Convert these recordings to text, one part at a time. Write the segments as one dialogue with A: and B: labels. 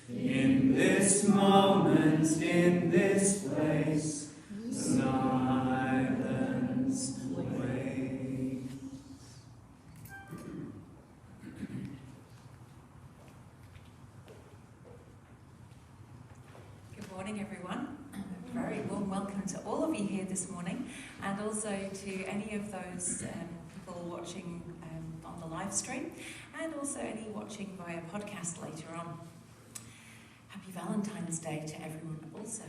A: in this moment, in this place, silence waits.
B: Good morning, everyone. A very warm welcome to all of you here this morning, and also to any of those people watching on the live stream, and also any watching via podcast later on. Happy Valentine's Day to everyone also.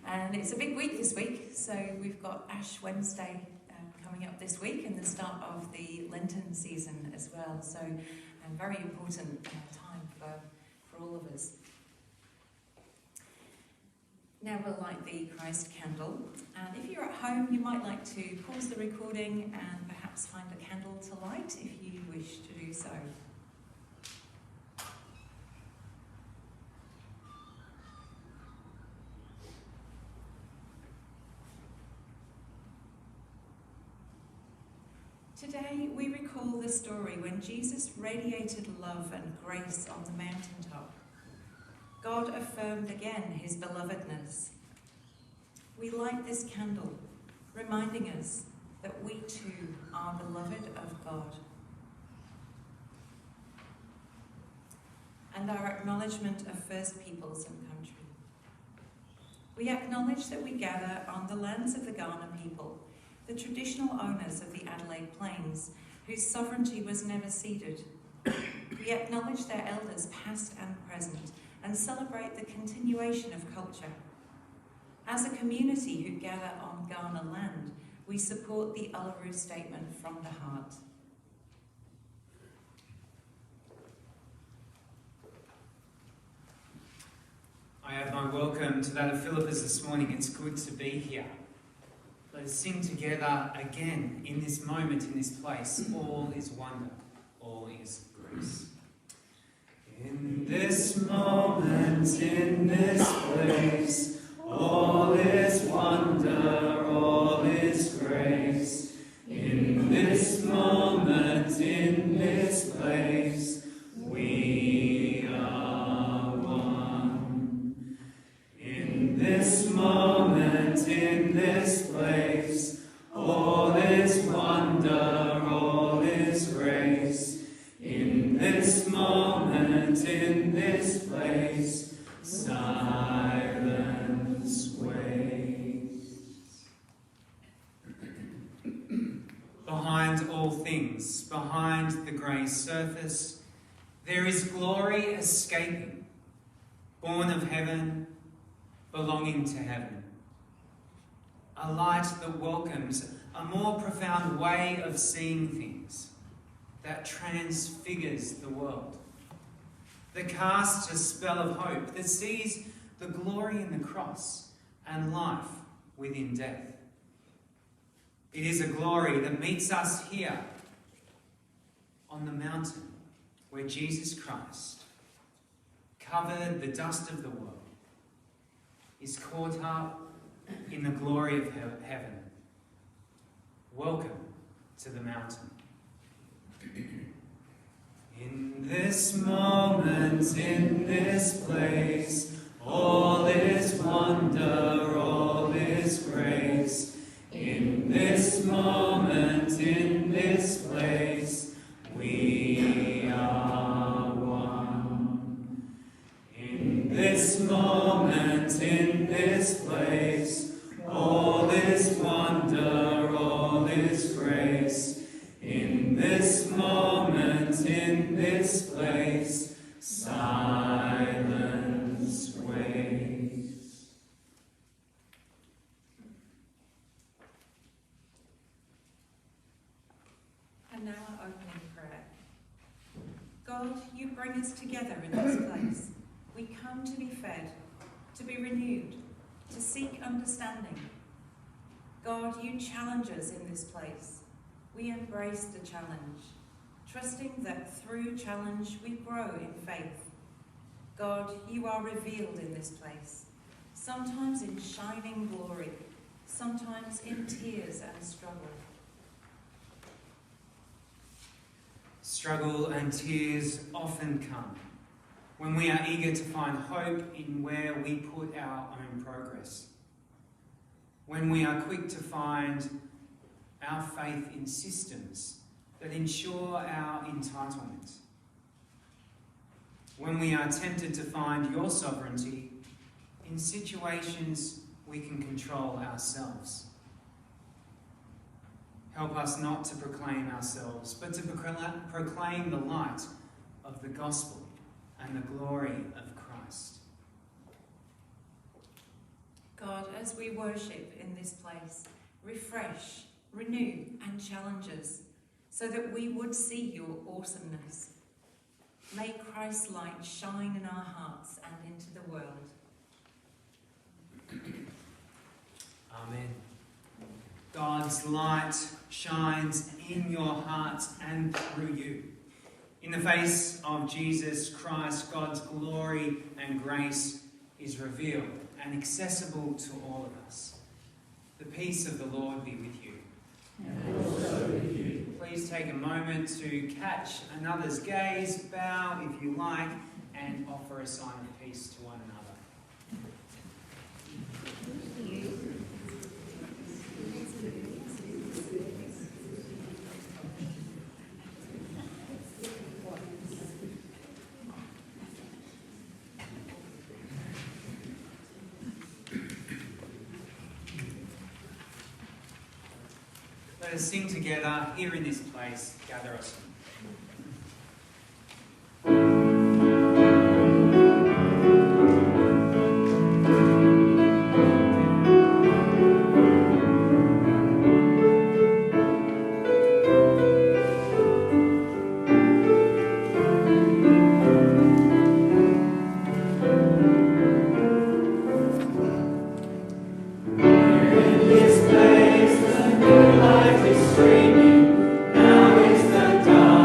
B: And it's a big week this week, so we've got Ash Wednesday coming up this week and the start of the Lenten season as well. So a very important time for all of us. Now we'll light the Christ candle, and if you're at home you might like to pause the recording and perhaps find a candle to light if you wish to do so. Today we recall the story when Jesus radiated love and grace on the mountaintop. God affirmed again his belovedness. We light this candle, reminding us that we too are beloved of God. And our acknowledgement of First Peoples and country. We acknowledge that we gather on the lands of the Kaurna people, the traditional owners of the Adelaide Plains, whose sovereignty was never ceded. We acknowledge their elders past and present, and celebrate the continuation of culture. As a community who gather on Kaurna land, we support the Uluru Statement from the heart.
A: I add my welcome to that of Philippus this morning. It's good to be here. Let us sing together again in this moment, in this place. All is wonder, all is grace. In this moment, in this place, all is wonder, all is grace. In this moment, in this place, we are one. In this moment, in this place, all is wonder, all is grace. In this moment, in this place, silence waits. Behind all things, behind the grey surface, there is glory escaping, born of heaven, belonging to heaven. A light that welcomes a more profound way of seeing things, that transfigures the world, that casts a spell of hope, that sees the glory in the cross and life within death. It is a glory that meets us here on the mountain where Jesus Christ covered the dust of the world, is caught up in the glory of heaven. Welcome to the mountain. In this moment, in this place, all is wonder, all is grace. In this moment, in this place, we are one. In this moment, in this place, all is wonder, all is grace. In this moment, in this place, silence waits.
B: And now our opening prayer. God, you bring us together in this place. We come to be fed, to be renewed, to seek understanding. God, you challenge us in this place. We embrace the challenge, trusting that through challenge we grow in faith. God, you are revealed in this place, sometimes in shining glory, sometimes in tears and struggle.
A: Struggle and tears often come, when we are eager to find hope in where we put our own progress, when we are quick to find our faith in systems that ensure our entitlement, when we are tempted to find your sovereignty in situations we can control ourselves. Help us not to proclaim ourselves, but to proclaim the light of the gospel and the glory of Christ.
B: God, as we worship in this place, refresh, renew and challenge us so that we would see your awesomeness. May Christ's light shine in our hearts and into the world.
A: Amen. God's light shines in your hearts and through you. In the face of Jesus Christ, God's glory and grace is revealed and accessible to all of us. The peace of the Lord be with you.
C: And also with you.
A: Please take a moment to catch another's gaze, bow if you like, and offer a sign of peace to one another. Let us sing together here in this place, Gather Us.
C: Streaming, now is the dawn.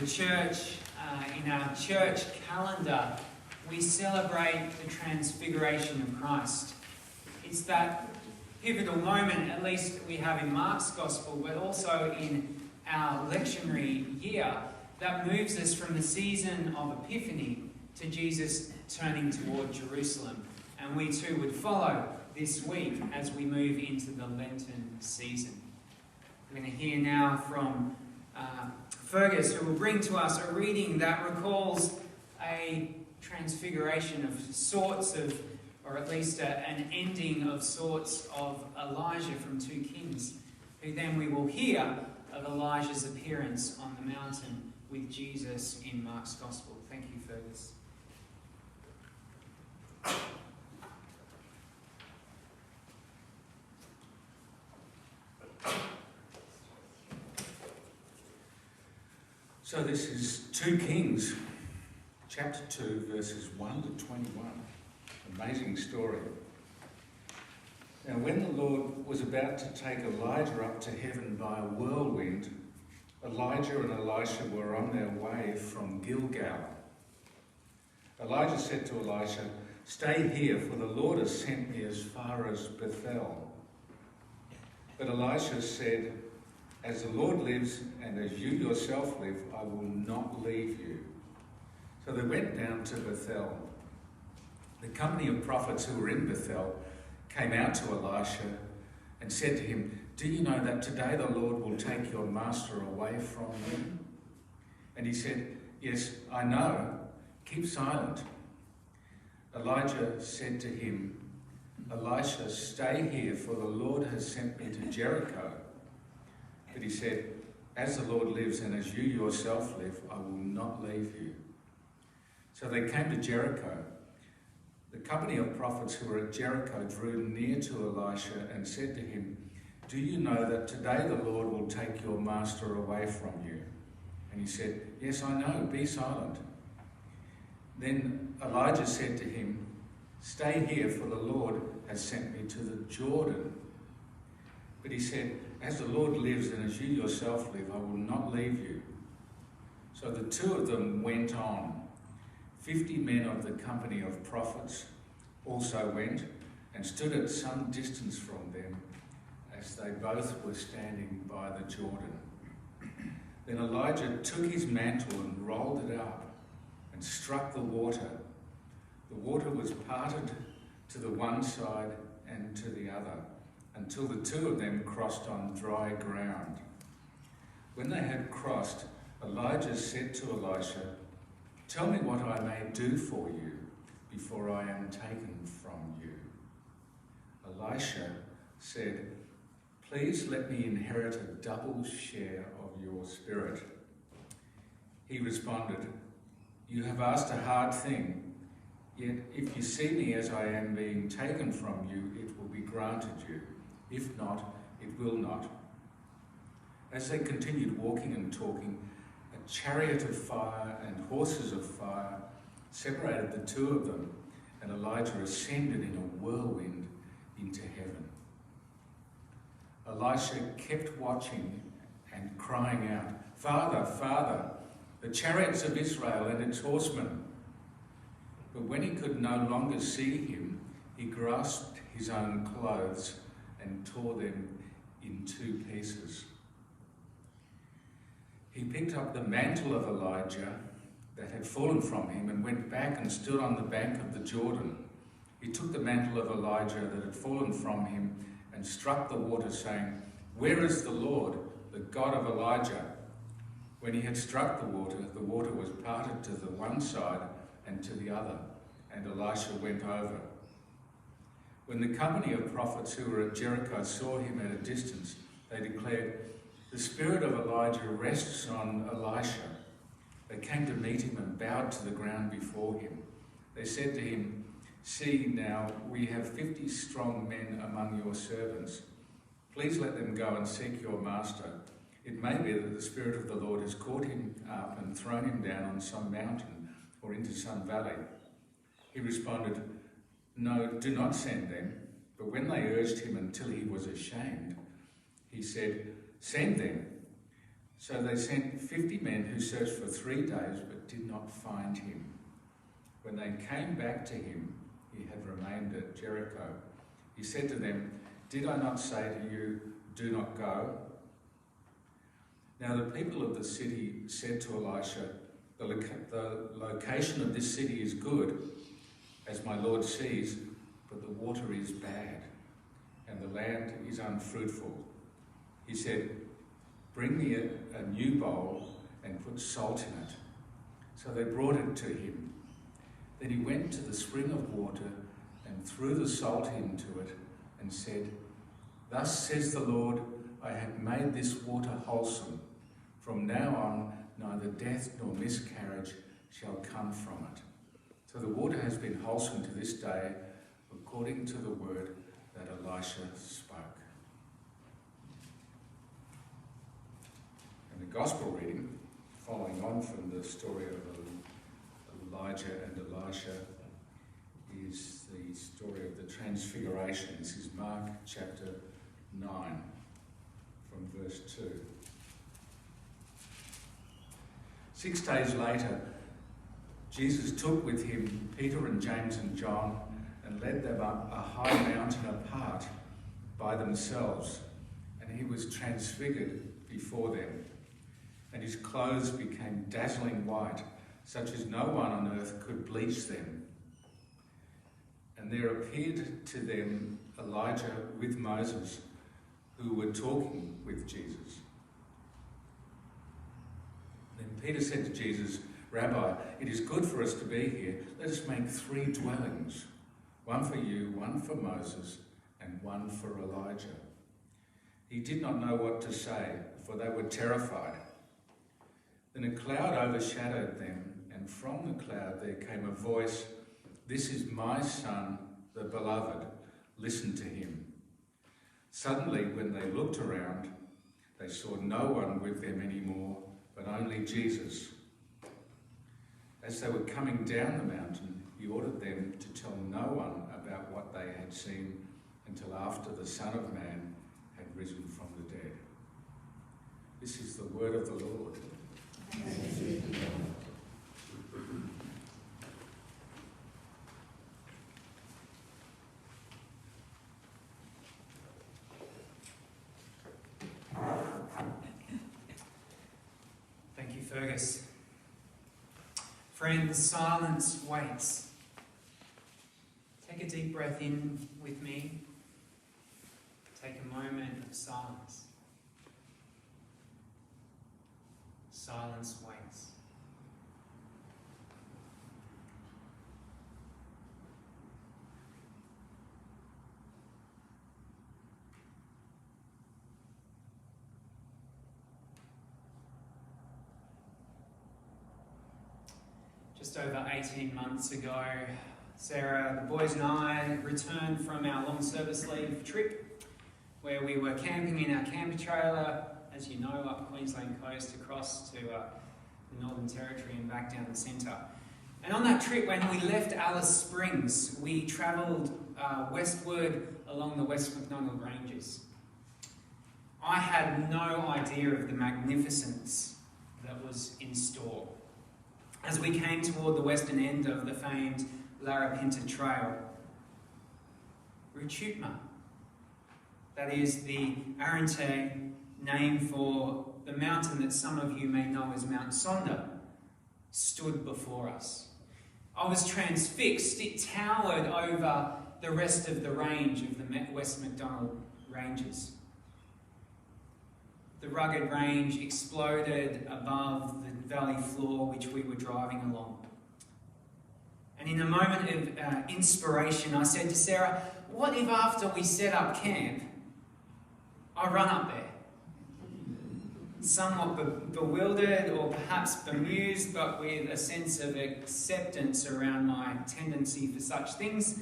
A: the church, in our church calendar, we celebrate the transfiguration of Christ. It's that pivotal moment, at least we have in Mark's Gospel, but also in our lectionary year, that moves us from the season of Epiphany to Jesus turning toward Jerusalem. And we too would follow this week as we move into the Lenten season. We're going to hear now from Fergus, who will bring to us a reading that recalls a transfiguration of sorts of, or at least an ending of sorts of Elijah from 2 Kings, who then we will hear of Elijah's appearance on the mountain with Jesus in Mark's Gospel. Thank you, Fergus.
D: So this is 2 Kings, chapter 2, verses 1 to 21. Amazing story. Now when the Lord was about to take Elijah up to heaven by a whirlwind, Elijah and Elisha were on their way from Gilgal. Elijah said to Elisha, "Stay here, for the Lord has sent me as far as Bethel." But Elisha said, "As the Lord lives and as you yourself live, I will not leave you." So they went down to Bethel. The company of prophets who were in Bethel came out to Elisha and said to him, "Do you know that today the Lord will take your master away from you?" And he said, "Yes, I know. Keep silent." Elijah said to him, "Elisha, stay here, for the Lord has sent me to Jericho." But he said, "As the Lord lives and as you yourself live, I will not leave you." So they came to Jericho. The company of prophets who were at Jericho drew near to Elisha and said to him, "Do you know that today the Lord will take your master away from you?" And he said, "Yes, I know. Be silent." Then Elijah said to him, "Stay here, for the Lord has sent me to the Jordan." But he said, "As the Lord lives and as you yourself live, I will not leave you." So the two of them went on. 50 men of the company of prophets also went and stood at some distance from them as they both were standing by the Jordan. Then Elijah took his mantle and rolled it up and struck the water. The water was parted to the one side and to the other, until the two of them crossed on dry ground. When they had crossed, Elijah said to Elisha, "Tell me what I may do for you before I am taken from you." Elisha said, "Please let me inherit a double share of your spirit." He responded, "You have asked a hard thing, yet if you see me as I am being taken from you, it will be granted you. If not, it will not." As they continued walking and talking, a chariot of fire and horses of fire separated the two of them, and Elijah ascended in a whirlwind into heaven. Elisha kept watching and crying out, "Father, Father, the chariots of Israel and its horsemen." But when he could no longer see him, he grasped his own clothes and tore them in 2 pieces. He picked up the mantle of Elijah that had fallen from him and went back and stood on the bank of the Jordan. He took the mantle of Elijah that had fallen from him and struck the water, saying, "Where is the Lord, the God of Elijah?" When he had struck the water was parted to the one side and to the other, and Elisha went over. When the company of prophets who were at Jericho saw him at a distance, they declared, "The spirit of Elijah rests on Elisha." They came to meet him and bowed to the ground before him. They said to him, "See now, we have 50 strong men among your servants. Please let them go and seek your master. It may be that the Spirit of the Lord has caught him up and thrown him down on some mountain or into some valley." He responded, "No, do not send them." But when they urged him until he was ashamed, he said, "Send them." So they sent 50 men who searched for 3 days but did not find him. When they came back to him, he had remained at Jericho. He said to them, "Did I not say to you, do not go?" Now the people of the city said to Elisha, the location of this city is good, as my Lord sees, but the water is bad, and the land is unfruitful. He said, "Bring me a new bowl and put salt in it." So they brought it to him. Then he went to the spring of water and threw the salt into it and said, "Thus says the Lord, I have made this water wholesome. From now on, neither death nor miscarriage shall come from it." So the water has been wholesome to this day, according to the word that Elisha spoke. And the gospel reading, following on from the story of Elijah and Elisha, is the story of the Transfiguration. This is Mark chapter 9, from verse 2. 6 days later, Jesus took with him Peter and James and John and led them up a high mountain apart by themselves, and he was transfigured before them, and his clothes became dazzling white, such as no one on earth could bleach them. And there appeared to them Elijah with Moses, who were talking with Jesus. Then Peter said to Jesus, "Rabbi, it is good for us to be here. Let us make 3 dwellings, one for you, one for Moses, and one for Elijah." He did not know what to say, for they were terrified. Then a cloud overshadowed them, and from the cloud there came a voice, "This is my son, the beloved. Listen to him." Suddenly, when they looked around, they saw no one with them anymore, but only Jesus. As they were coming down the mountain, he ordered them to tell no one about what they had seen until after the Son of Man had risen from the dead. This is the word of the Lord.
C: Thanks be to God.
A: Thank you, Fergus. Friends, silence waits. Take a deep breath in with me. Take a moment of silence. Silence waits. Just over 18 months ago, Sarah, the boys and I returned from our long service leave trip where we were camping in our camper trailer, as you know, up Queensland coast across to the Northern Territory and back down the centre. And on that trip, when we left Alice Springs, we travelled westward along the West McDonald Ranges. I had no idea of the magnificence that was in store. As we came toward the western end of the famed Larapinta Trail, Rututma, that is the Arrernte name for the mountain that some of you may know as Mount Sonder, stood before us. I was transfixed. It towered over the rest of the range of the West McDonald Ranges. The rugged range exploded above the valley floor which we were driving along. And in a moment of inspiration, I said to Sarah, "What if after we set up camp, I run up there?" Somewhat bewildered or perhaps bemused, but with a sense of acceptance around my tendency for such things,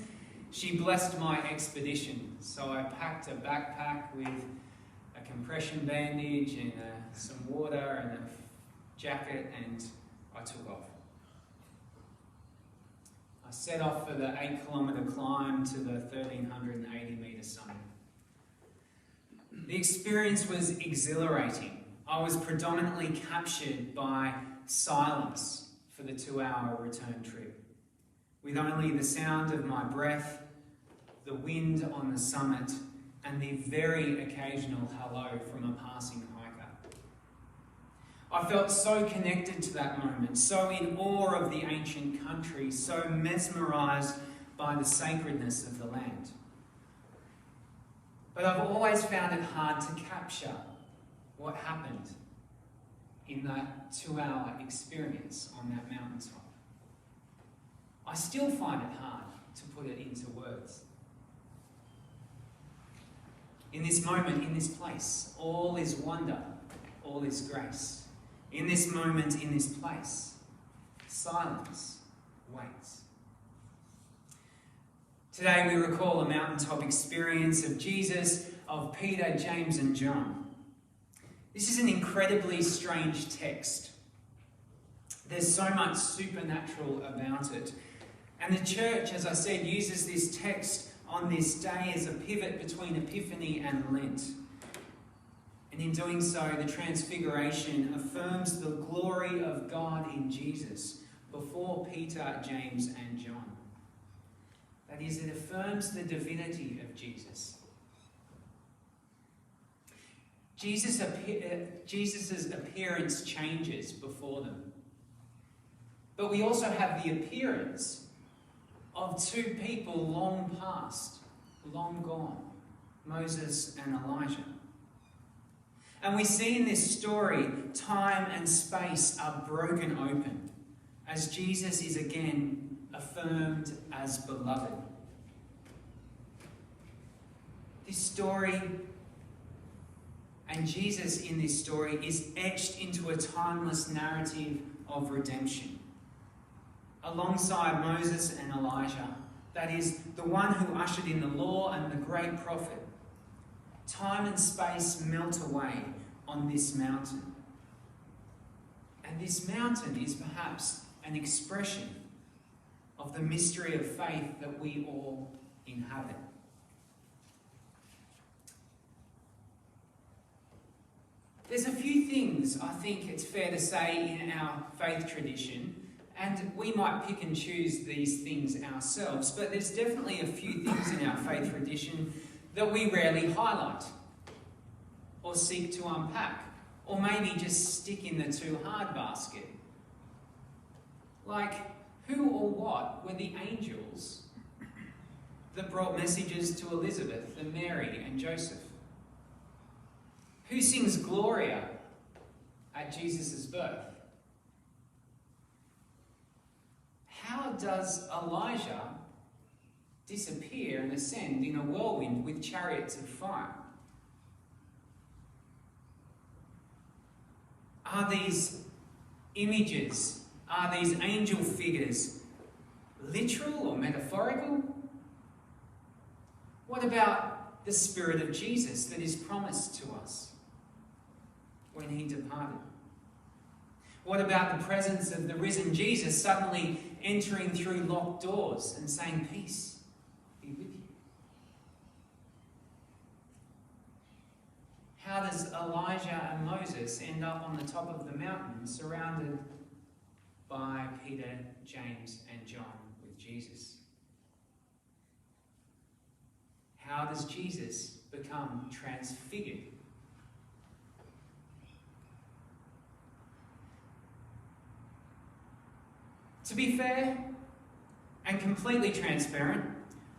A: she blessed my expedition. So I packed a backpack with a compression bandage and some water and a jacket, and I took off. I set off for the 8-kilometre climb to the 1,380 metre summit. The experience was exhilarating. I was predominantly captured by silence for the 2-hour return trip, with only the sound of my breath, the wind on the summit, and the very occasional hello from a passing hiker. I felt so connected to that moment, so in awe of the ancient country, so mesmerised by the sacredness of the land. But I've always found it hard to capture what happened in that 2-hour experience on that mountaintop. I still find it hard to put it into words. In this moment, in this place, all is wonder, all is grace. In this moment, in this place, silence waits. Today we recall a mountaintop experience of Jesus, of Peter, James and John. This is an incredibly strange text. There's so much supernatural about it. And the church, as I said, uses this text on this day as a pivot between Epiphany and Lent. And in doing so, the Transfiguration affirms the glory of God in Jesus before Peter, James and John. That is, it affirms the divinity of Jesus. Jesus' appearance changes before them. But we also have the appearance of two people long past, long gone, Moses and Elijah. And we see in this story, time and space are broken open as Jesus is again affirmed as beloved. This story and Jesus in this story is etched into a timeless narrative of redemption. Alongside Moses and Elijah, that is, the one who ushered in the law and the great prophet, time and space melt away on this mountain. And this mountain is perhaps an expression of the mystery of faith that we all inhabit. There's a few things I think it's fair to say in our faith tradition, and we might pick and choose these things ourselves, but there's definitely a few things in our faith tradition that we rarely highlight or seek to unpack, or maybe just stick in the too hard basket. Like, who or what were the angels that brought messages to Elizabeth and Mary and Joseph? Who sings Gloria at Jesus' birth? How does Elijah disappear and ascend in a whirlwind with chariots of fire? Are these images, are these angel figures literal or metaphorical? What about the Spirit of Jesus that is promised to us when he departed? What about the presence of the risen Jesus suddenly entering through locked doors and saying, "Peace be with you"? How does Elijah and Moses end up on the top of the mountain surrounded by Peter, James and John with Jesus? How does Jesus become transfigured? To be fair and completely transparent,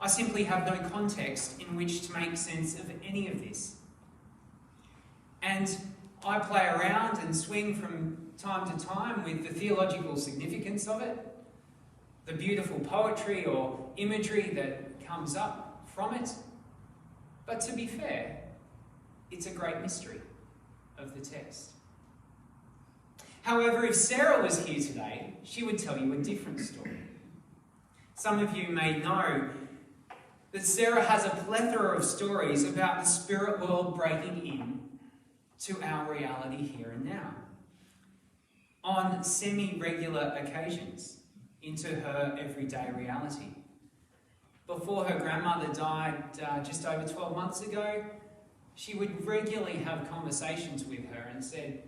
A: I simply have no context in which to make sense of any of this. And I play around and swing from time to time with the theological significance of it, the beautiful poetry or imagery that comes up from it. But to be fair, it's a great mystery of the text. However, if Sarah was here today, she would tell you a different story. Some of you may know that Sarah has a plethora of stories about the spirit world breaking in to our reality here and now, on semi-regular occasions, into her everyday reality. Before her grandmother died just over 12 months ago, she would regularly have conversations with her and said,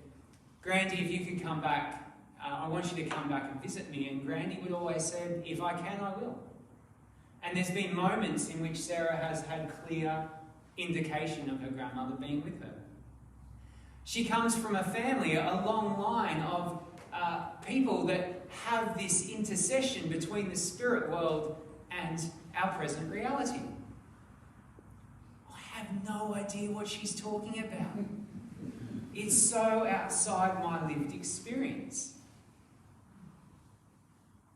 A: Grandy, if you could come back, I want you to come back and visit me. And Grandy would always say, if I can, I will. And there's been moments in which Sarah has had clear indication of her grandmother being with her. She comes from a family, a long line of people that have this intercession between the spirit world and our present reality. I have no idea what she's talking about. It's so outside my lived experience.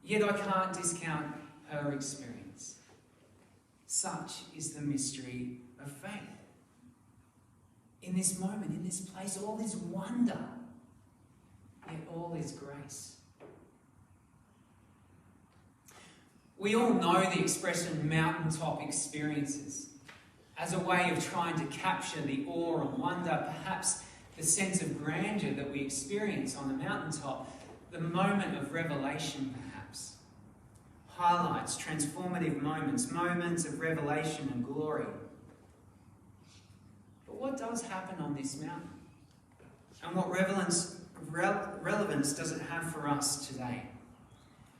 A: Yet I can't discount her experience. Such is the mystery of faith. In this moment, in this place, all is wonder, yet all is grace. We all know the expression mountaintop experiences as a way of trying to capture the awe and wonder, perhaps the sense of grandeur that we experience on the mountaintop, the moment of revelation perhaps. Highlights, transformative moments, moments of revelation and glory. But what does happen on this mountain? And what relevance does it have for us today?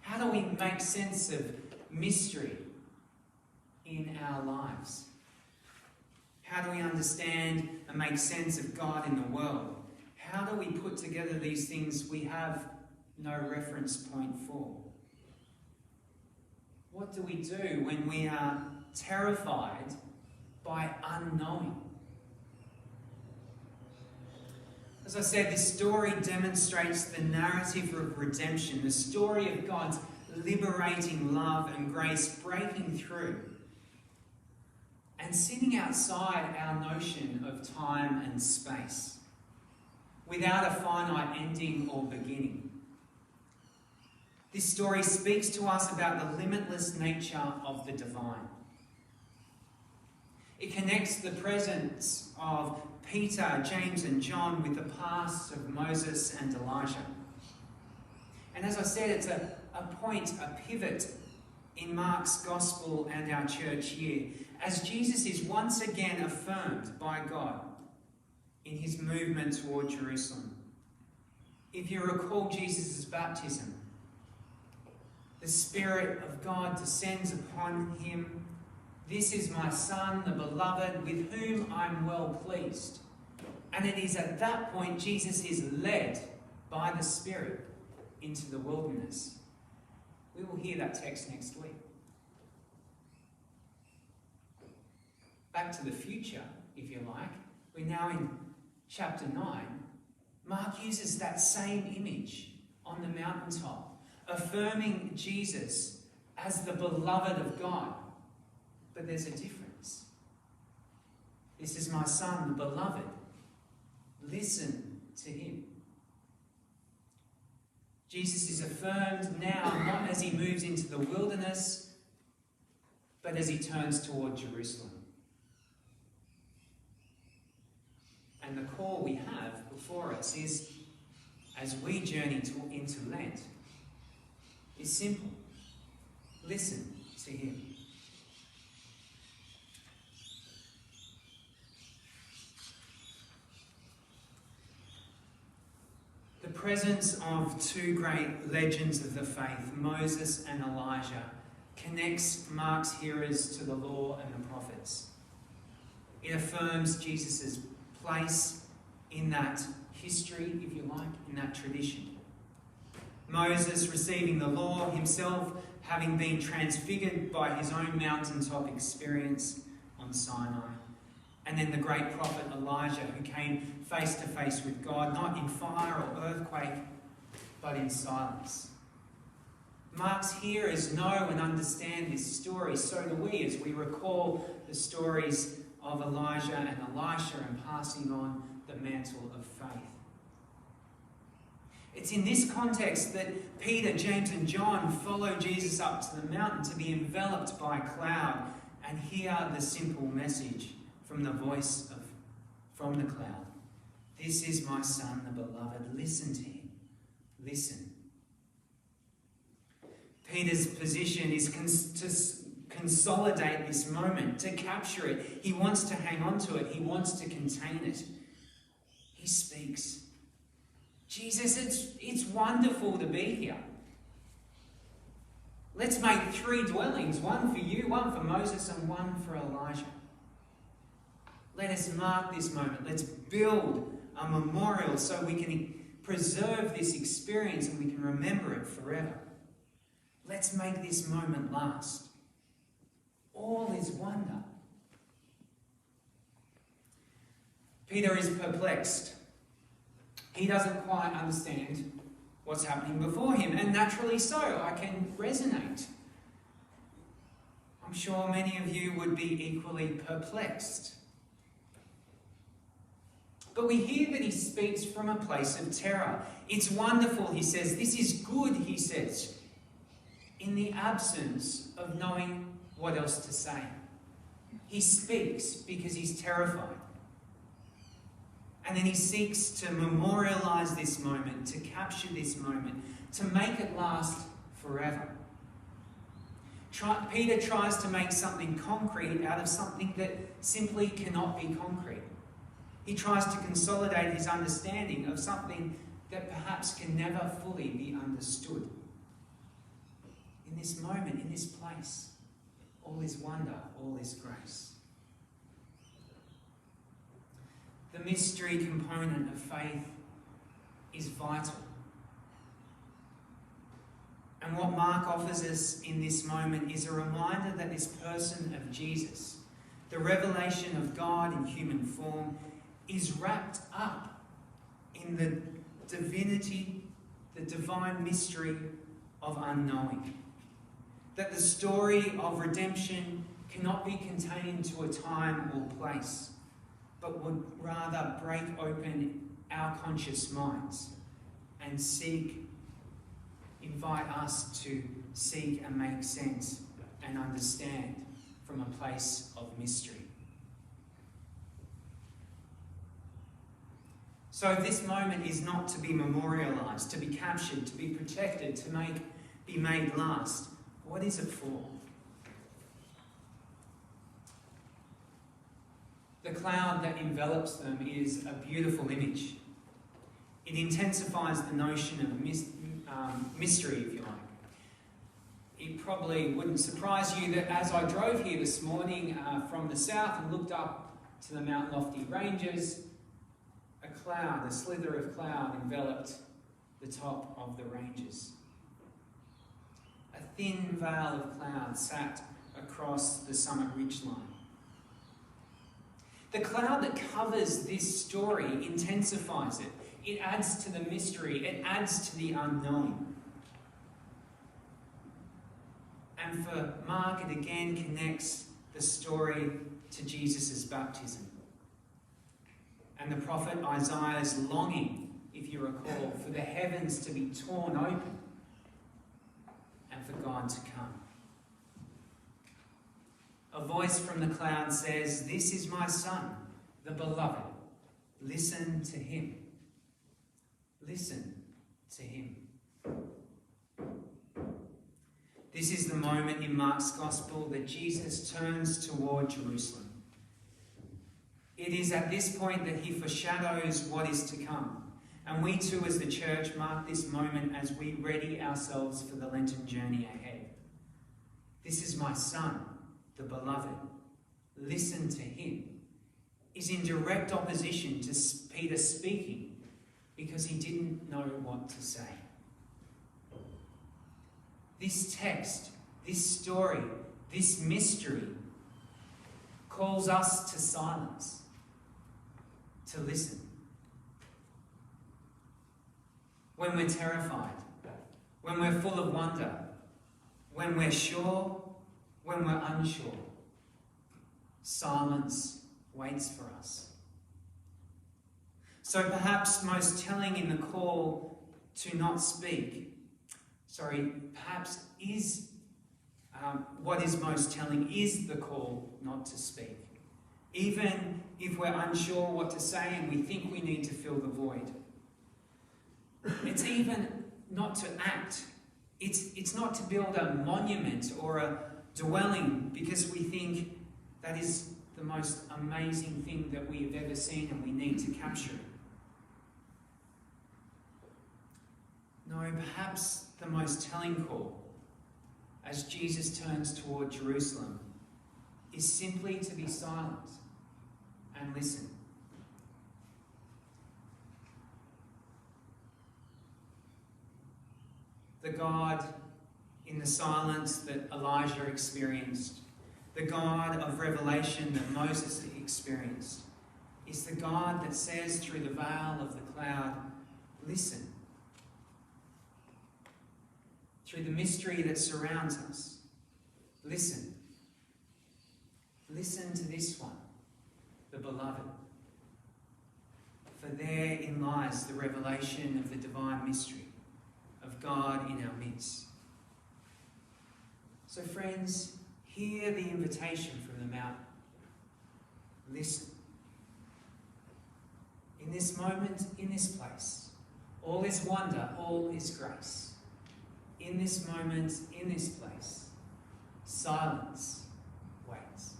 A: How do we make sense of mystery in our lives? How do we understand and make sense of God in the world? How do we put together these things we have no reference point for? What do we do when we are terrified by unknowing? As I said, this story demonstrates the narrative of redemption, the story of God's liberating love and grace breaking through and sitting outside our notion of time and space, without a finite ending or beginning. This story speaks to us about the limitless nature of the divine. It connects the presence of Peter, James and John with the past of Moses and Elijah. And as I said, it's a point, a pivot in Mark's gospel and our church year, as Jesus is once again affirmed by God in his movement toward Jerusalem. If you recall Jesus' baptism, the Spirit of God descends upon him. This is my Son, the beloved, with whom I'm well pleased. And it is at that point Jesus is led by the Spirit into the wilderness. We will hear that text next week. Back to the future, if you like. We're now in chapter 9. Mark uses that same image on the mountaintop, affirming Jesus as the beloved of God. But there's a difference. This is my Son, the beloved. Listen to him. Jesus is affirmed now, not as he moves into the wilderness, but as he turns toward Jerusalem. And the call we have before us is, as we journey into Lent, is simple. Listen to him. The presence of two great legends of the faith, Moses and Elijah, connects Mark's hearers to the law and the prophets. It affirms Jesus' place in that history, if you like, in that tradition. Moses receiving the law, himself having been transfigured by his own mountaintop experience on Sinai. And then the great prophet Elijah, who came face to face with God, not in fire or earthquake, but in silence. Mark's hearers know and understand this story, so do we, as we recall the stories of Elijah and Elisha and passing on the mantle of faith. It's in this context that Peter, James and John follow Jesus up to the mountain to be enveloped by a cloud and hear the simple message from the voice from the cloud. This is my Son, the beloved. Listen to him. Listen. Peter's position is consolidate this moment, to capture it. He wants to hang on to it. He wants to contain it. He speaks. Jesus, it's wonderful to be here. Let's make 3 dwellings, one for you, one for Moses, and one for Elijah. Let us mark this moment. Let's build a memorial so we can preserve this experience and we can remember it forever. Let's make this moment last. All is wonder. Peter is perplexed. He doesn't quite understand what's happening before him, and naturally so. I can resonate. I'm sure many of you would be equally perplexed. But we hear that he speaks from a place of terror. It's wonderful, he says. This is good, he says, in the absence of knowing what else to say. He speaks because he's terrified. And then he seeks to memorialize this moment, to capture this moment, to make it last forever. Peter tries to make something concrete out of something that simply cannot be concrete. He tries to consolidate his understanding of something that perhaps can never fully be understood. In this moment, in this place, all is wonder, all is grace. The mystery component of faith is vital. And what Mark offers us in this moment is a reminder that this person of Jesus, the revelation of God in human form, is wrapped up in the divinity, the divine mystery of unknowing. That the story of redemption cannot be contained to a time or place, but would rather break open our conscious minds and invite us to seek and make sense and understand from a place of mystery. So this moment is not to be memorialised, to be captured, to be protected, to be made last. What is it for? The cloud that envelops them is a beautiful image. It intensifies the notion of mystery, if you like. It probably wouldn't surprise you that as I drove here this morning from the south and looked up to the Mount Lofty Ranges, a slither of cloud enveloped the top of the ranges. A thin veil of cloud sat across the summit ridgeline. The cloud that covers this story intensifies it. It adds to the mystery. It adds to the unknown. And for Mark, it again connects the story to Jesus' baptism. And the prophet Isaiah's longing, if you recall, for the heavens to be torn open and for God to come. A voice from the cloud says, "This is my son, the beloved. Listen to him." Listen to him. This is the moment in Mark's Gospel that Jesus turns toward Jerusalem. It is at this point that he foreshadows what is to come. And we too as the church mark this moment as we ready ourselves for the Lenten journey ahead. "This is my son, the beloved. Listen to him," is in direct opposition to Peter speaking because he didn't know what to say. This text, this story, this mystery calls us to silence, to listen. When we're terrified, when we're full of wonder, when we're sure, when we're unsure, silence waits for us. So perhaps most telling in the call to not speak, what is most telling is the call not to speak. Even if we're unsure what to say and we think we need to fill the void. It's even not to act. It's not to build a monument or dwelling because we think that is the most amazing thing that we have ever seen and we need to capture it. No, perhaps the most telling call as Jesus turns toward Jerusalem is simply to be silent and listen. The God in the silence that Elijah experienced, the God of revelation that Moses experienced, is the God that says through the veil of the cloud, listen. Through the mystery that surrounds us, listen. Listen to this one, the beloved. For therein lies the revelation of the divine mystery of God in our midst. So friends, hear the invitation from the mountain. Listen. In this moment, in this place, all is wonder, all is grace. In this moment, in this place, silence waits.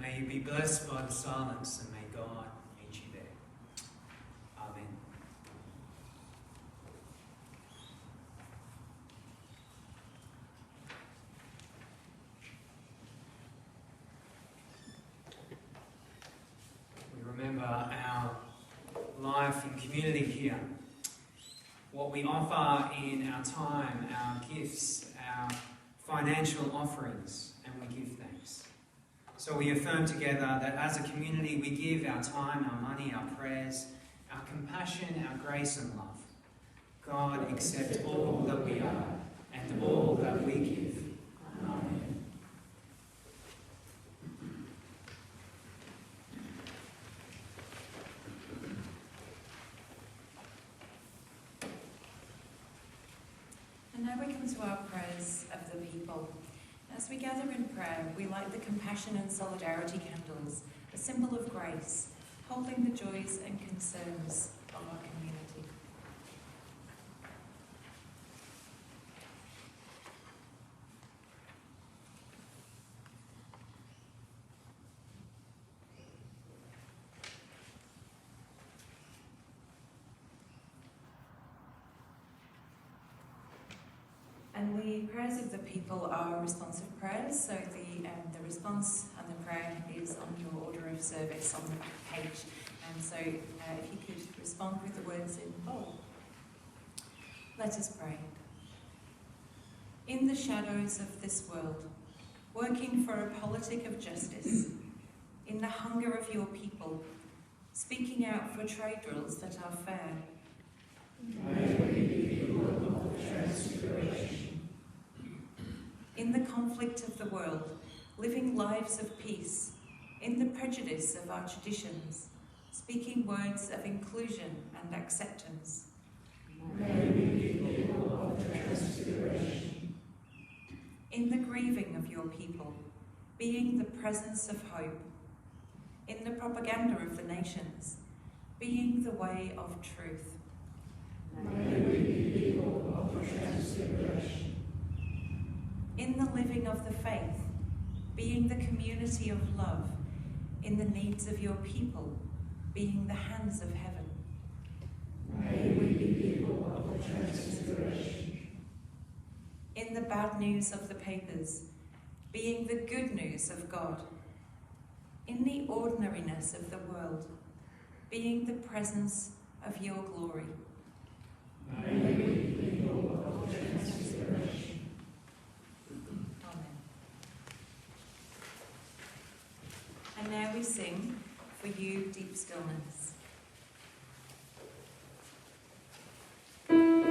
A: May you be blessed by the silence, and may God meet you there. Amen. We remember our life in community here, what we offer in our time, our gifts, our financial offerings, and we give thanks. So we affirm together that as a community we give our time, our money, our prayers, our compassion, our grace and love. God accept all that we are and all that we give. Amen.
B: And now we come to our prayers of the people. As we gather in prayer, we light the compassion and solidarity candles, a symbol of grace, holding the joys and concerns of our community. And the prayers of the people are responsive prayers, so the response and the prayer is on your order of service on the back page. And so if you could respond with the words in bold. Let us pray. In the shadows of this world, working for a politic of justice, in the hunger of your people, speaking out for trade rules that are fair.
C: May we be people of transfiguration.
B: In the conflict of the world, living lives of peace, in the prejudice of our traditions, speaking words of inclusion and acceptance.
C: May we be people of transfiguration.
B: In the grieving of your people, being the presence of hope. In the propaganda of the nations, being the way of truth.
C: May we be people of transfiguration.
B: In the living of the faith, being the community of love. In the needs of your people, being the hands of heaven.
C: May we be people of transfiguration.
B: In the bad news of the papers, being the good news of God. In the ordinariness of the world, being the presence of your glory.
C: May we be people of transfiguration.
B: Amen. And now we sing For You Deep Stillness.
C: For you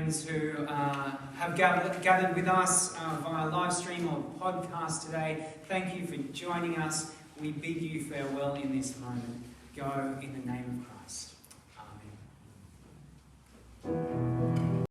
A: friends who have gathered with us via live stream or podcast today, thank you for joining us. We bid you farewell in this moment. Go in the name of Christ. Amen.